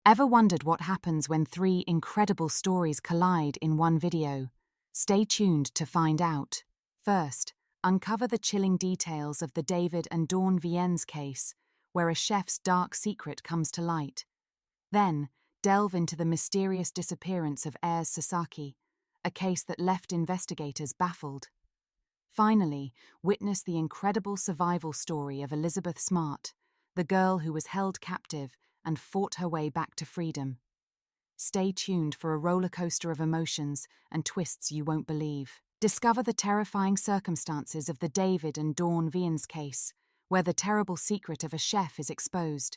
Ever wondered what happens when three incredible stories collide in one video? Stay tuned to find out. First, uncover the chilling details of the David and Dawn Viens case, where a chef's dark secret comes to light. Then, delve into the mysterious disappearance of Ayres Sasaki, a case that left investigators baffled. Finally, witness the incredible survival story of Elizabeth Smart, the girl who was held captive and fought her way back to freedom. Stay tuned for a roller coaster of emotions and twists you won't believe. Discover the terrifying circumstances of the David and Dawn Viens case, where the terrible secret of a chef is exposed.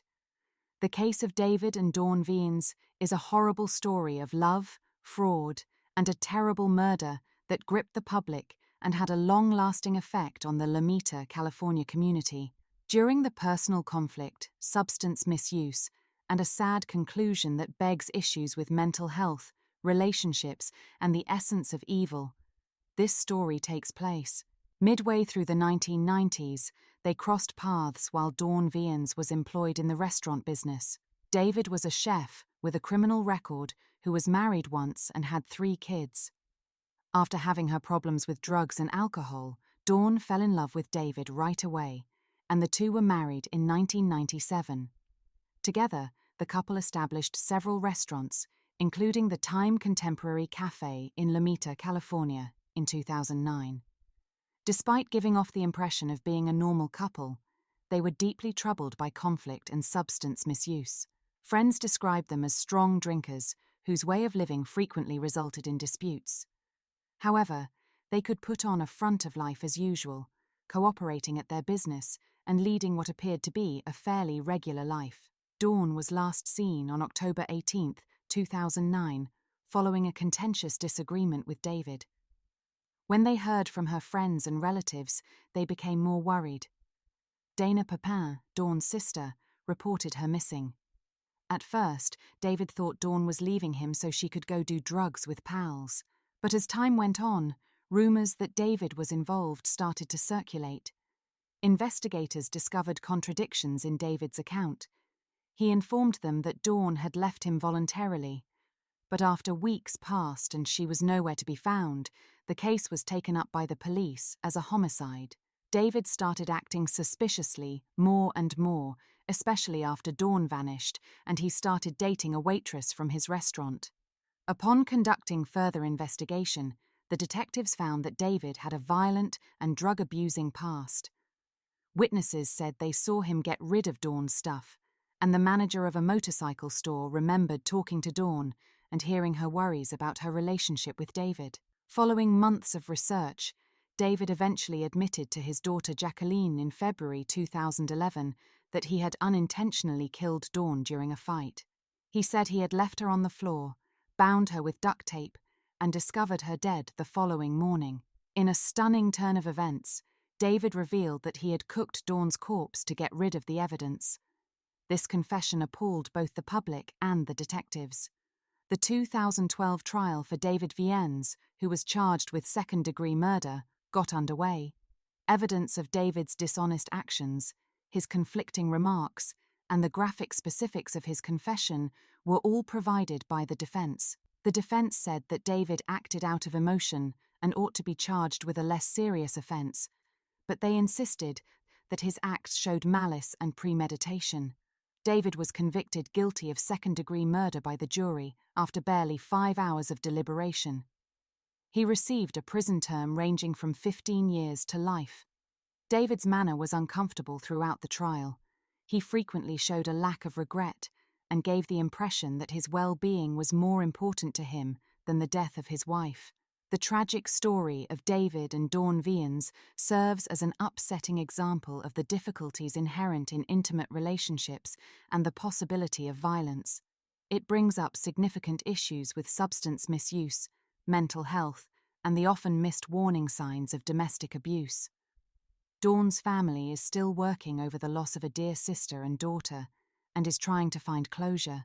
The case of David and Dawn Viens is a horrible story of love, fraud, and a terrible murder that gripped the public and had a long-lasting effect on the Lomita, California community. During the personal conflict, substance misuse, and a sad conclusion that begs issues with mental health, relationships, and the essence of evil, this story takes place. Midway through the 1990s, they crossed paths while Dawn Viens was employed in the restaurant business. David was a chef with a criminal record who was married once and had 3 kids. After having her problems with drugs and alcohol, Dawn fell in love with David right away, and the two were married in 1997. Together, the couple established several restaurants, including the Time Contemporary Cafe in Lomita, California, in 2009. Despite giving off the impression of being a normal couple, they were deeply troubled by conflict and substance misuse. Friends described them as strong drinkers whose way of living frequently resulted in disputes. However, they could put on a front of life as usual, cooperating at their business and leading what appeared to be a fairly regular life. Dawn was last seen on October 18, 2009, following a contentious disagreement with David. When they heard from her friends and relatives, they became more worried. Dana Papin, Dawn's sister, reported her missing. At first, David thought Dawn was leaving him so she could go do drugs with pals. But as time went on, rumors that David was involved started to circulate. Investigators discovered contradictions in David's account. He informed them that Dawn had left him voluntarily, but after weeks passed and she was nowhere to be found, the case was taken up by the police as a homicide. David started acting suspiciously more and more, especially after Dawn vanished and he started dating a waitress from his restaurant. Upon conducting further investigation, the detectives found that David had a violent and drug-abusing past. Witnesses said they saw him get rid of Dawn's stuff, and the manager of a motorcycle store remembered talking to Dawn and hearing her worries about her relationship with David. Following months of research, David eventually admitted to his daughter Jacqueline in February 2011 that he had unintentionally killed Dawn during a fight. He said he had left her on the floor, bound her with duct tape, and discovered her dead the following morning. In a stunning turn of events, David revealed that he had cooked Dawn's corpse to get rid of the evidence. This confession appalled both the public and the detectives. The 2012 trial for David Viens, who was charged with second-degree murder, got underway. Evidence of David's dishonest actions, his conflicting remarks, and the graphic specifics of his confession were all provided by the defense. The defense said that David acted out of emotion and ought to be charged with a less serious offense, but they insisted that his acts showed malice and premeditation. David was convicted guilty of second-degree murder by the jury after barely 5 hours of deliberation. He received a prison term ranging from 15 years to life. David's manner was uncomfortable throughout the trial. He frequently showed a lack of regret and gave the impression that his well-being was more important to him than the death of his wife. The tragic story of David and Dawn Viens serves as an upsetting example of the difficulties inherent in intimate relationships and the possibility of violence. It brings up significant issues with substance misuse, mental health, and the often missed warning signs of domestic abuse. Dawn's family is still working over the loss of a dear sister and daughter, and is trying to find closure.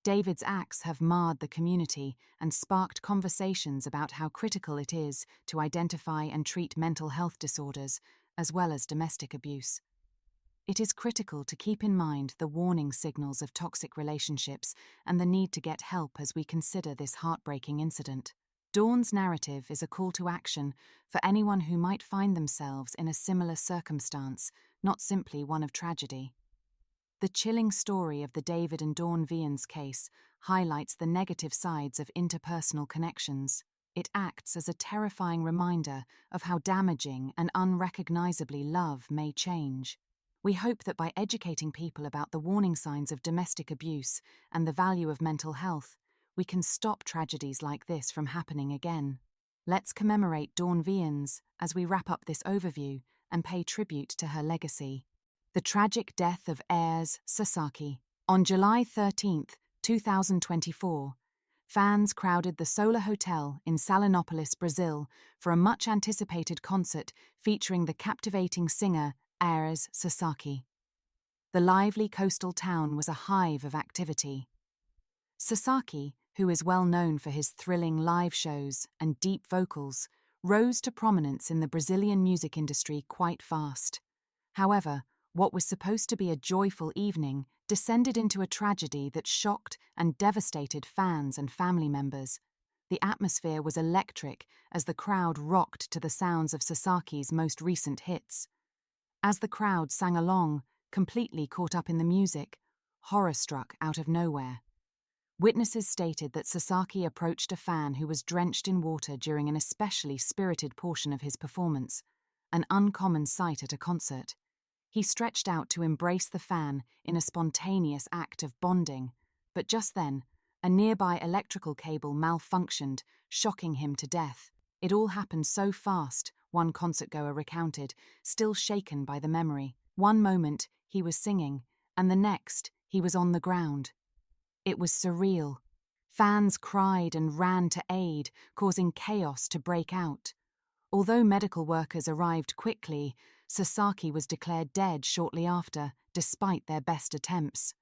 David's acts have marred the community and sparked conversations about how critical it is to identify and treat mental health disorders, as well as domestic abuse. It is critical to keep in mind the warning signals of toxic relationships and the need to get help as we consider this heartbreaking incident. Dawn's narrative is a call to action for anyone who might find themselves in a similar circumstance, not simply one of tragedy. The chilling story of the David and Dawn Viens case highlights the negative sides of interpersonal connections. It acts as a terrifying reminder of how damaging and unrecognizably love may change. We hope that by educating people about the warning signs of domestic abuse and the value of mental health, we can stop tragedies like this from happening again. Let's commemorate Dawn Viens as we wrap up this overview and pay tribute to her legacy. The tragic death of Ayres Sasaki. On July 13, 2024, fans crowded the Solar Hotel in Salinopolis, Brazil, for a much-anticipated concert featuring the captivating singer Ayres Sasaki. The lively coastal town was a hive of activity. Sasaki, who is well known for his thrilling live shows and deep vocals, rose to prominence in the Brazilian music industry quite fast. However, what was supposed to be a joyful evening descended into a tragedy that shocked and devastated fans and family members. The atmosphere was electric as the crowd rocked to the sounds of Sasaki's most recent hits. As the crowd sang along, completely caught up in the music, horror struck out of nowhere. Witnesses stated that Sasaki approached a fan who was drenched in water during an especially spirited portion of his performance, an uncommon sight at a concert. He stretched out to embrace the fan in a spontaneous act of bonding, but just then, a nearby electrical cable malfunctioned, shocking him to death. It all happened so fast, one concertgoer recounted, still shaken by the memory. One moment, he was singing, and the next, he was on the ground. It was surreal. Fans cried and ran to aid, causing chaos to break out. Although medical workers arrived quickly, Sasaki was declared dead shortly after, despite their best attempts.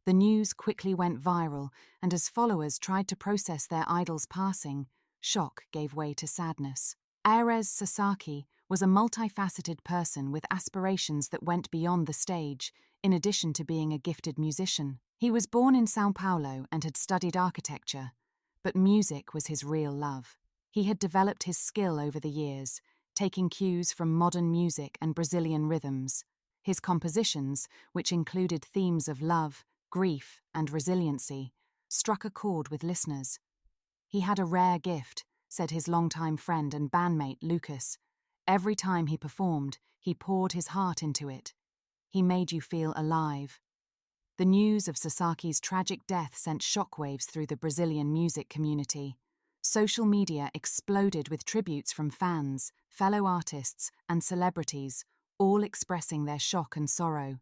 The news quickly went viral, and as followers tried to process their idol's passing, shock gave way to sadness. Ayres Sasaki was a multifaceted person with aspirations that went beyond the stage, in addition to being a gifted musician. He was born in São Paulo and had studied architecture, but music was his real love. He had developed his skill over the years, taking cues from modern music and Brazilian rhythms. His compositions, which included themes of love, grief, and resiliency, struck a chord with listeners. He had a rare gift, said his longtime friend and bandmate Lucas. Every time he performed, he poured his heart into it. He made you feel alive. The news of Sasaki's tragic death sent shockwaves through the Brazilian music community. Social media exploded with tributes from fans, fellow artists, and celebrities, all expressing their shock and sorrow.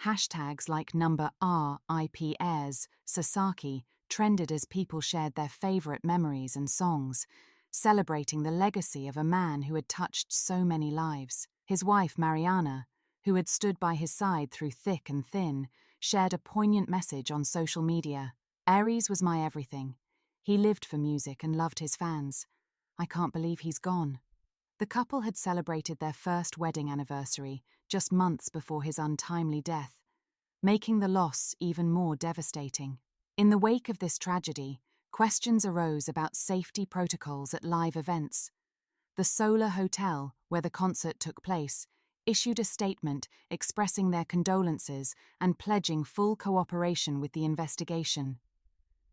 Hashtags like #RIP Ayres Sasaki trended as people shared their favorite memories and songs, celebrating the legacy of a man who had touched so many lives. His wife, Mariana, who had stood by his side through thick and thin, shared a poignant message on social media. Ayres was my everything. He lived for music and loved his fans. I can't believe he's gone. The couple had celebrated their first wedding anniversary just months before his untimely death, making the loss even more devastating. In the wake of this tragedy, questions arose about safety protocols at live events. The Solar Hotel, where the concert took place, issued a statement expressing their condolences and pledging full cooperation with the investigation.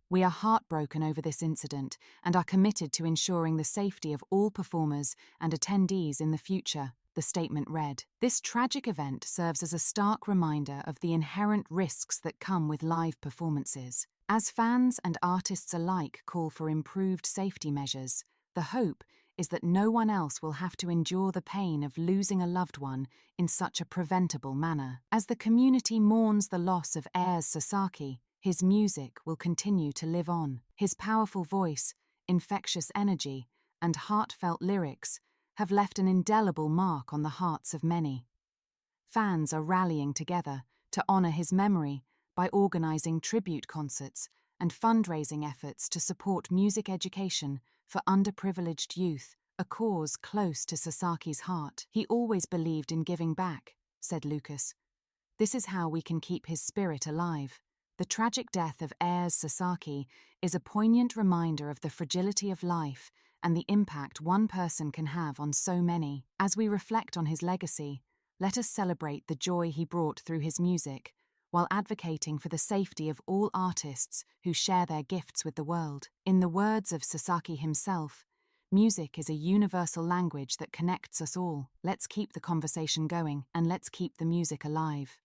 We are heartbroken over this incident and are committed to ensuring the safety of all performers and attendees in the future, the statement read. This tragic event serves as a stark reminder of the inherent risks that come with live performances. As fans and artists alike call for improved safety measures, the hope is that no one else will have to endure the pain of losing a loved one in such a preventable manner. As the community mourns the loss of Ayres Sasaki, his music will continue to live on. His powerful voice, infectious energy, and heartfelt lyrics have left an indelible mark on the hearts of many. Fans are rallying together to honor his memory by organizing tribute concerts and fundraising efforts to support music education for underprivileged youth, a cause close to Sasaki's heart. He always believed in giving back, said Lucas. This is how we can keep his spirit alive. The tragic death of Ayres Sasaki is a poignant reminder of the fragility of life and the impact one person can have on so many. As we reflect on his legacy, let us celebrate the joy he brought through his music, while advocating for the safety of all artists who share their gifts with the world. In the words of Sasaki himself, music is a universal language that connects us all. Let's keep the conversation going, and let's keep the music alive.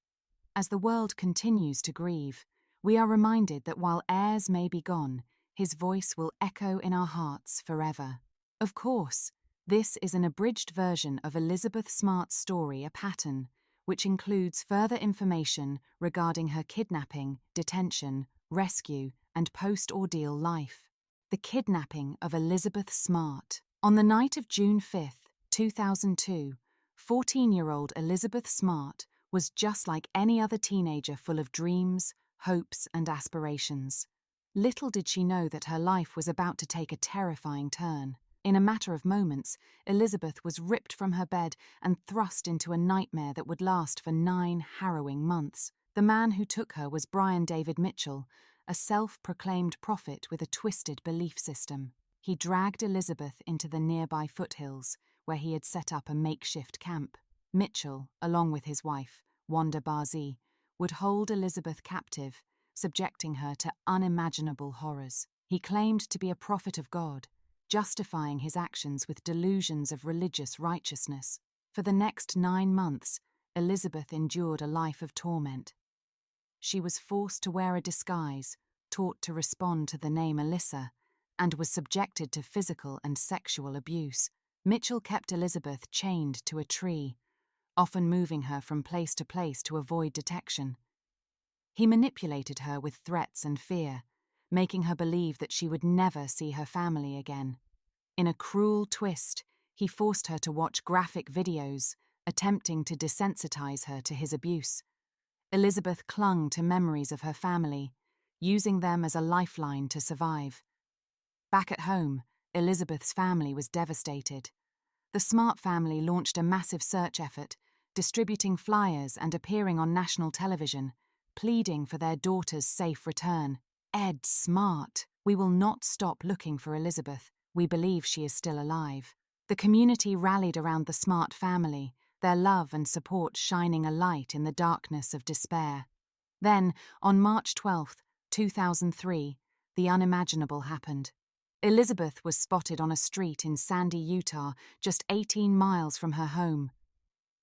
As the world continues to grieve, we are reminded that while Ayres may be gone, his voice will echo in our hearts forever. Of course, this is an abridged version of Elizabeth Smart's story, A Pattern, which includes further information regarding her kidnapping, detention, rescue, and post-ordeal life. The kidnapping of Elizabeth Smart. On the night of June 5, 2002, 14-year-old Elizabeth Smart was just like any other teenager, full of dreams, hopes, and aspirations. Little did she know that her life was about to take a terrifying turn. In a matter of moments, Elizabeth was ripped from her bed and thrust into a nightmare that would last for 9 harrowing months. The man who took her was Brian David Mitchell, a self-proclaimed prophet with a twisted belief system. He dragged Elizabeth into the nearby foothills, where he had set up a makeshift camp. Mitchell, along with his wife, Wanda Barzee, would hold Elizabeth captive, subjecting her to unimaginable horrors. He claimed to be a prophet of God, justifying his actions with delusions of religious righteousness. For the next 9 months, Elizabeth endured a life of torment. She was forced to wear a disguise, taught to respond to the name Alyssa, and was subjected to physical and sexual abuse. Mitchell kept Elizabeth chained to a tree, often moving her from place to place to avoid detection. He manipulated her with threats and fear, making her believe that she would never see her family again. In a cruel twist, he forced her to watch graphic videos, attempting to desensitize her to his abuse. Elizabeth clung to memories of her family, using them as a lifeline to survive. Back at home, Elizabeth's family was devastated. The Smart family launched a massive search effort, distributing flyers and appearing on national television, pleading for their daughter's safe return. Ed Smart, we will not stop looking for Elizabeth. We believe she is still alive. The community rallied around the Smart family, their love and support shining a light in the darkness of despair. Then, on March 12, 2003, the unimaginable happened. Elizabeth was spotted on a street in Sandy, Utah, just 18 miles from her home.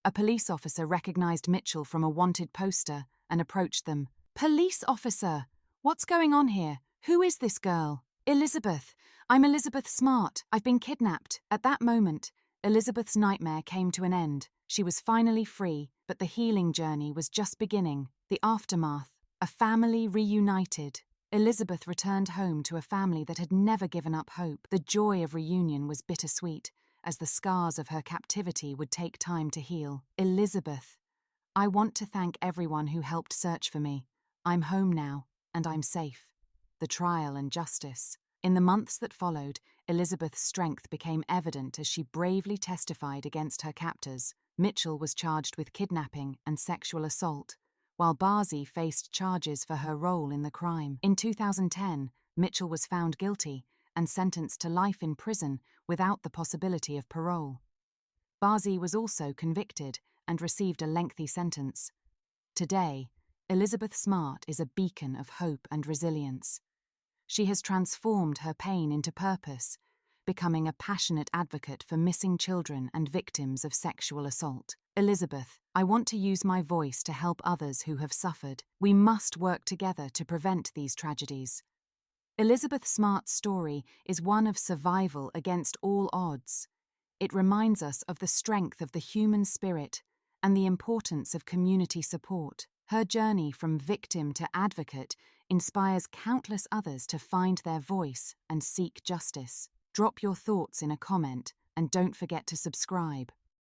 A police officer recognized Mitchell from a wanted poster and approached them. "Police officer! What's going on here? Who is this girl?" "Elizabeth. I'm Elizabeth Smart. I've been kidnapped." At that moment, Elizabeth's nightmare came to an end. She was finally free, but the healing journey was just beginning. The aftermath. A family reunited. Elizabeth returned home to a family that had never given up hope. The joy of reunion was bittersweet, as the scars of her captivity would take time to heal. "Elizabeth, I want to thank everyone who helped search for me. I'm home now, and I'm safe." The trial and justice. In the months that followed, Elizabeth's strength became evident as she bravely testified against her captors. Mitchell was charged with kidnapping and sexual assault, while Barzee faced charges for her role in the crime. In 2010, Mitchell was found guilty and sentenced to life in prison without the possibility of parole. Barzee was also convicted and received a lengthy sentence. Today, Elizabeth Smart is a beacon of hope and resilience. She has transformed her pain into purpose, becoming a passionate advocate for missing children and victims of sexual assault. "Elizabeth, I want to use my voice to help others who have suffered. We must work together to prevent these tragedies." Elizabeth Smart's story is one of survival against all odds. It reminds us of the strength of the human spirit and the importance of community support. Her journey from victim to advocate inspires countless others to find their voice and seek justice. Drop your thoughts in a comment and don't forget to subscribe.